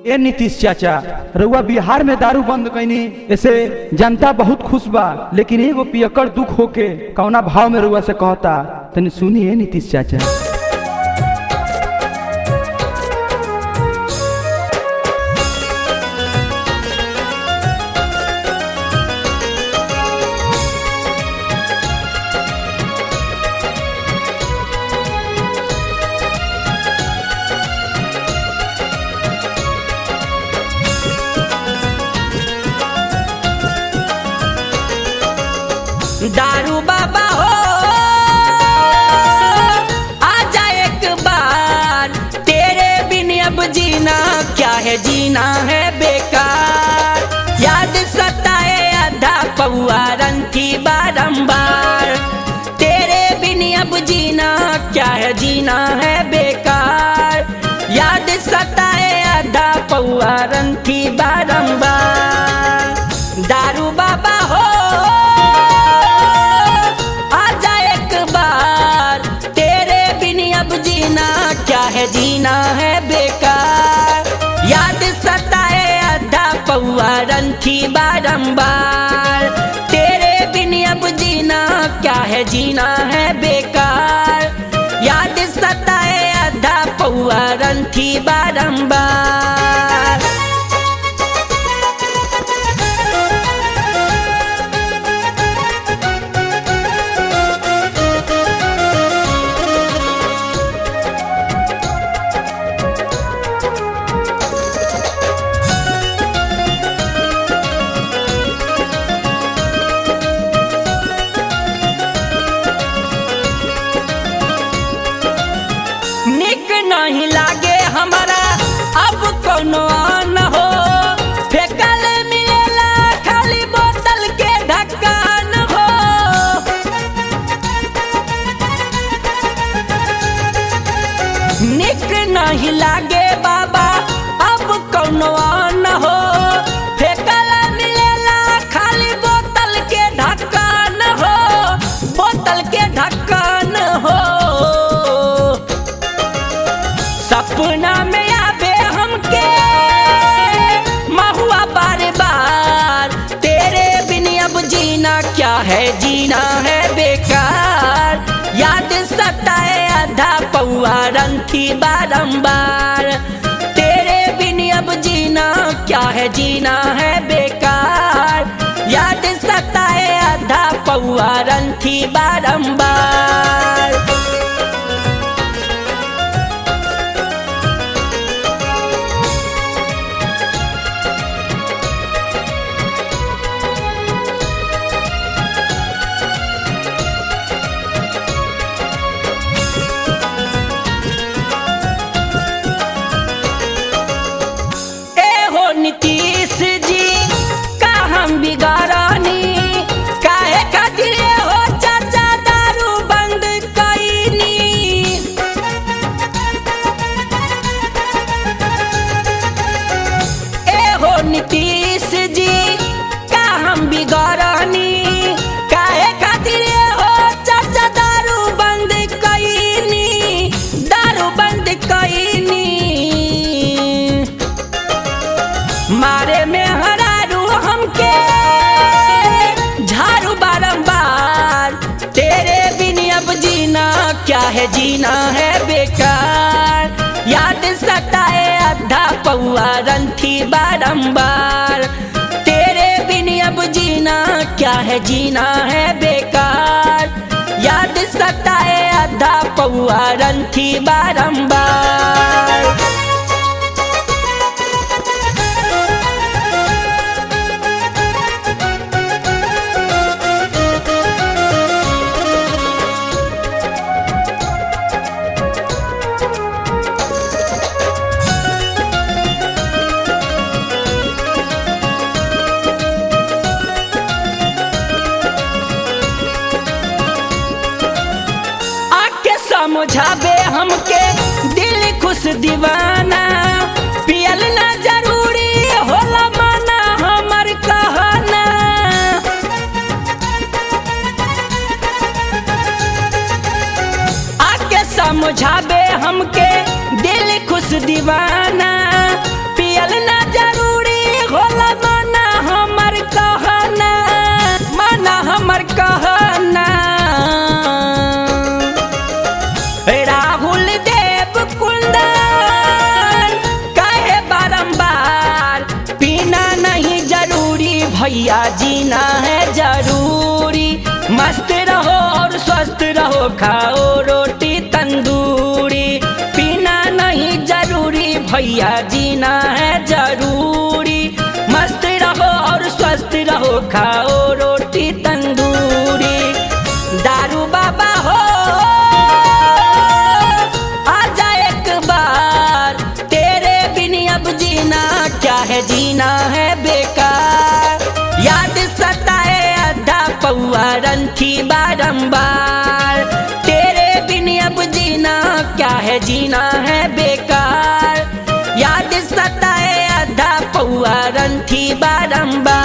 ए नीतीश चाचा, रउआ बिहार में दारू बंद कैनी, ऐसे जनता बहुत खुश बा, लेकिन एगो पियकर दुख होके कौना भाव में रउआ से कहता तनी सुनी। ए नीतीश चाचा, दारू बाबा हो आजा एक बार, तेरे बिन अब जीना क्या है, जीना है बेकार। याद सताए आधा पौआ रंथी बारंबार, तेरे बिन अब जीना क्या है, जीना है बेकार। याद सताए आधा पौआ रंथी बारंबार। दारू बाबा हो क्या है, जीना है बेकार। याद सताए आधा पौआ रंथी बारंबार, तेरे बिन अब जीना क्या है, जीना है बेकार। याद सताए आधा पौआ रंथी बारंबार। नहीं लागे हमारा अब कोनो आन हो, फेकल मिलेला खाली बोतल के ढक्कन हो। निक नहीं लागे बाबा अब कोनो आन हो, फेकल मिलेला खाली बोतल के ढक्कन हो, बोतल के ढक्कन हो। सपना में आवे हमके महुआ बार बार, तेरे बिन अब जीना क्या है, जीना है बेकार। याद सताए आधा पौआ रंथी बारंबार, तेरे बिन अब जीना क्या है, जीना है बेकार। याद सताए आधा पौआ रंथी बारंबार। नीतीश जी का हम बिगाड़नी, काहे खातिर हो चाचा दारू बंद कैनी। ए हो नीतीश जी का हम बिगाड़नी, काहे खातिर हो चाचा दारू बंद कैनी, दारू बंद कैनी। मारे में हरारू हमके झाड़ू बारंबार, तेरे बिन अब जीना क्या है, जीना है बेकार। याद सताए आधा पौआ रंथी बारंबार, तेरे बिन अब जीना क्या है, जीना है बेकार। याद सताए आधा पौआ रंथी बारंबार। समझावे हमके दिल खुश दीवाना, पियल ना जरूरी होला माना हमर कहना। समझावे हमके दिल खुश दीवाना, पियल भैया जीना है जरूरी। मस्त रहो और स्वस्थ रहो, खाओ रोटी तंदूरी। पीना नहीं जरूरी भैया जीना है जरूरी। मस्त रहो और स्वस्थ रहो, खाओ रोटी तंदूरी। दारू बाबा हो आजा एक बार, तेरे बिन अब जीना क्या है, जीना है बेकार। याद सताए आधा पौआ रंथी बारंबार, तेरे बिन अब जीना क्या है, जीना है बेकार। याद सताए आधा पौआ रंथी बारंबार।